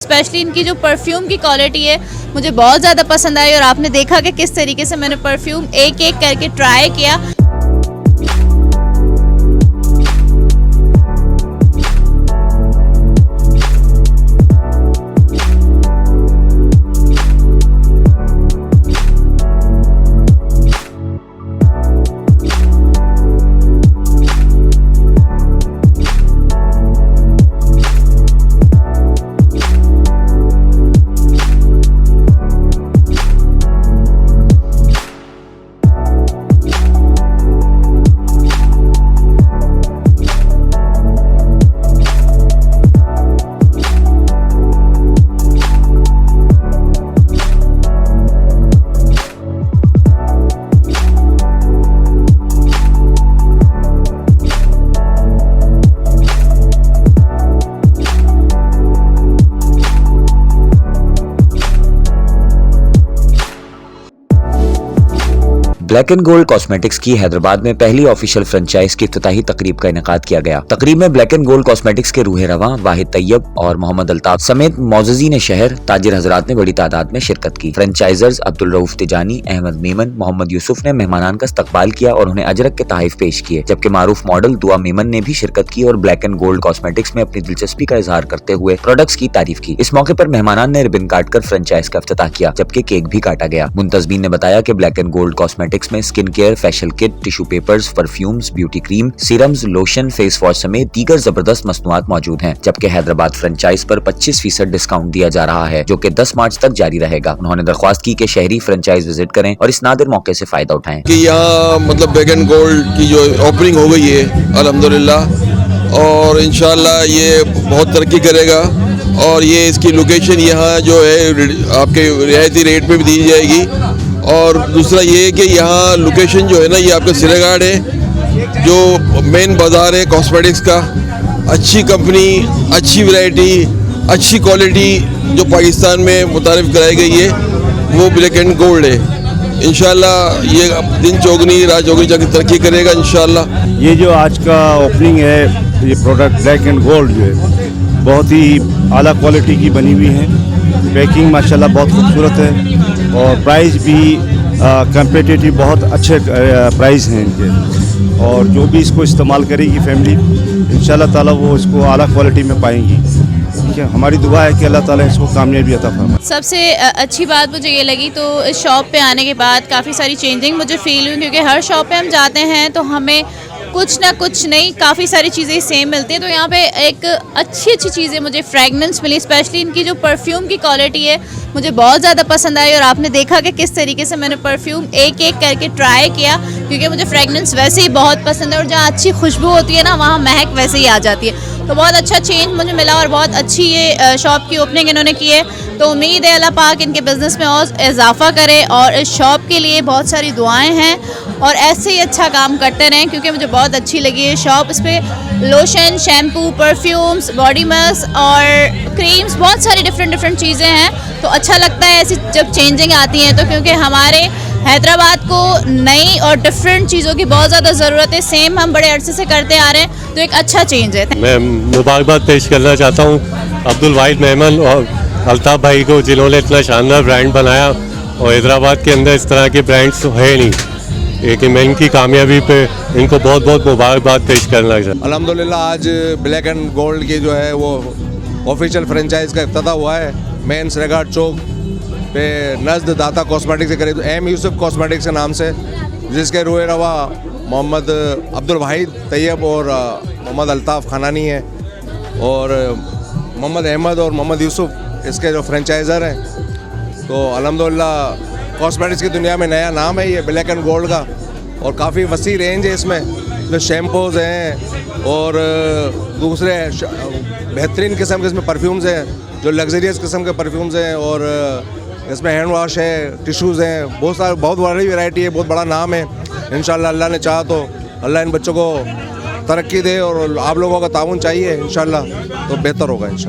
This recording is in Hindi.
स्पेशली इनकी जो परफ्यूम की क्वालिटी है मुझे बहुत ज़्यादा पसंद आई और आपने देखा कि किस तरीके से मैंने परफ्यूम एक एक करके ट्राई किया। ब्लैक एंड गोल्ड कॉस्मेटिक्स की हैदराबाद में पहली ऑफिशियल फ्रेंचाइज की इफ्तिताही तकरीब का इनेकाद किया गया। तकरीब में ब्लैक एंड गोल्ड कॉस्मेटिक्स के रूह रवां वाहिद तैयब और मोहम्मद अल्ताफ समेत मौजूदीन शहर ताजिर हजरात ने बड़ी तादाद में शिरकत की। फ्रेंचाइजर्स अब्दुल रऊफ तिजानी, अहमद मेमन, मोहम्मद यूसुफ ने मेहमानान का इस्तकबाल किया और उन्हें अजरक के तहफ़ पेश किए, जबकि मारूफ मॉडल दुआ मेमन ने भी शिरकत की और ब्लैक एंड गोल्ड कॉस्मेटिक्स में अपनी दिलचस्पी का इजहार करते हुए प्रोडक्ट्स की तारीफ की। इस मौके पर मेहमानान ने रिबन काटकर फ्रेंचाइज का इफ्तिताह किया, जबकि केक भी काटा गया। मुंतजमीन ने बताया कि ब्लैक एंड गोल्ड कॉस्मेटिक्स में skin care, facial kit, tissue papers, perfumes, beauty cream, serums, lotion, face wash समेत दीगर जबरदस्त मसनूआत मौजूद हैं, जबकि हैदराबाद फ्रेंचाइज पर 25% डिस्काउंट दिया जा रहा है, जो कि 10 मार्च तक जारी रहेगा। उन्होंने दरख्वास्त की कि शहरी फ्रेंचाइज विजिट करें और इस नादिर मौके से फायदा उठाएं। कि यहाँ मतलब ब्लैक एंड गोल्ड की जो ओपनिंग हो गई है अल्हम्दुलिल्लाह, और इंशाल्लाह ये बहुत तरक्की करेगा और ये इसकी लोकेशन यहाँ जो है आपके रियायती रेट पे भी दी जाएगी। और दूसरा ये कि यहाँ लोकेशन जो है ना, ये आपका सिरेगार्ड है जो मेन बाज़ार है कॉस्मेटिक्स का। अच्छी कंपनी, अच्छी वैरायटी, अच्छी क्वालिटी जो पाकिस्तान में मुतारिफ कराई गई है वो ब्लैक एंड गोल्ड है। इंशाल्लाह ये दिन चौगनी रात चौगनी जाकर तरक्की करेगा इंशाल्लाह। ये जो आज का ओपनिंग है, ये प्रोडक्ट ब्लैक एंड गोल्ड जो है बहुत ही आला क्वालिटी की बनी हुई है। पैकिंग माशाल्लाह बहुत खूबसूरत है और प्राइस भी कंपेटिटिव, बहुत अच्छे प्राइस हैं इनके। और जो भी इसको इस्तेमाल करेगी फैमिली, इंशाल्लाह ताला वो इसको आला क्वालिटी में पाएंगी। ठीक है, हमारी दुआ है कि अल्लाह ताला इसको कामयाबी अता फरमाए। सबसे अच्छी बात मुझे ये लगी तो इस शॉप पे आने के बाद काफ़ी सारी चेंजिंग मुझे फील हुई, क्योंकि हर शॉप पे हम जाते हैं तो हमें कुछ ना कुछ नहीं, काफ़ी सारी चीज़ें सेम मिलती हैं। तो यहाँ पे एक अच्छी चीज़ें मुझे फ्रेगनेंस मिली, स्पेशली इनकी जो परफ्यूम की क्वालिटी है मुझे बहुत ज़्यादा पसंद आई और आपने देखा कि किस तरीके से मैंने परफ्यूम एक एक करके ट्राई किया, क्योंकि मुझे फ्रेगनेंस वैसे ही बहुत पसंद है और जहाँ अच्छी खुशबू होती है ना, वहाँ महक वैसे ही आ जाती है। तो बहुत अच्छा चेंज मुझे मिला और बहुत अच्छी ये शॉप की ओपनिंग इन्होंने की है। तो उम्मीद है अल्लाह पाक इनके बिज़नेस में और इजाफा करे और इस शॉप के लिए बहुत सारी दुआएं हैं और ऐसे ही अच्छा काम करते रहें, क्योंकि मुझे बहुत अच्छी लगी ये शॉप। इस पर lotion, shampoo, perfumes, body mask और क्रीम्स, बहुत सारी डिफरेंट चीज़ें हैं। तो अच्छा लगता है ऐसी जब चेंजिंग आती हैं, तो क्योंकि हमारे हैदराबाद को नई और डिफरेंट चीज़ों की बहुत ज़्यादा ज़रूरत है। सेम हम बड़े अरसे से करते आ रहे हैं, तो एक अच्छा चेंज है। मैं मुबारकबाद पेश करना चाहता हूँ अब्दुल वाहिद मेमन और अल्ताफ भाई को, जिन्होंने इतना शानदार ब्रांड बनाया और हैदराबाद के अंदर इस तरह के ब्रांड्स है नहीं, लेकिन मैं इनकी कामयाबी पे इनको बहुत बहुत मुबारकबाद पेश करना चाहता हूँ। अल्हम्दुलिल्लाह आज ब्लैक एंड गोल्ड की जो है वो ऑफिशियल फ्रेंचाइज का इफ्तिताह हुआ है मेन सिरेगार्ड चौक पे नज़द दाता कॉस्मेटिक्स के करीब, एम यूसुफ कॉस्मेटिक्स के नाम से, जिसके रूह रवा मोहम्मद अब्दुल वाहिद तैयब और मोहम्मद अल्ताफ खनानी है और मोहम्मद अहमद और मोहम्मद यूसुफ इसके जो फ्रेंचाइज़र हैं। तो अल्हम्दुलिल्लाह कॉस्मेटिक्स की दुनिया में नया नाम है ये ब्लैक एंड गोल्ड का और काफ़ी वसी रेंज है इसमें, जो शैम्पूज हैं और दूसरे बेहतरीन किस्म के इसमें परफ्यूम्स हैं, जो लग्जरियस किस्म के परफ्यूम्स हैं और इसमें हैंड वॉश है, टिश्यूज़ हैं, बहुत बड़ी वैरायटी है, बहुत बड़ा नाम है। इंशाल्लाह अल्लाह ने चाहा तो अल्लाह इन बच्चों को तरक्की दे और आप लोगों का ताउन चाहिए इंशाल्लाह तो बेहतर होगा इंशाल्लाह।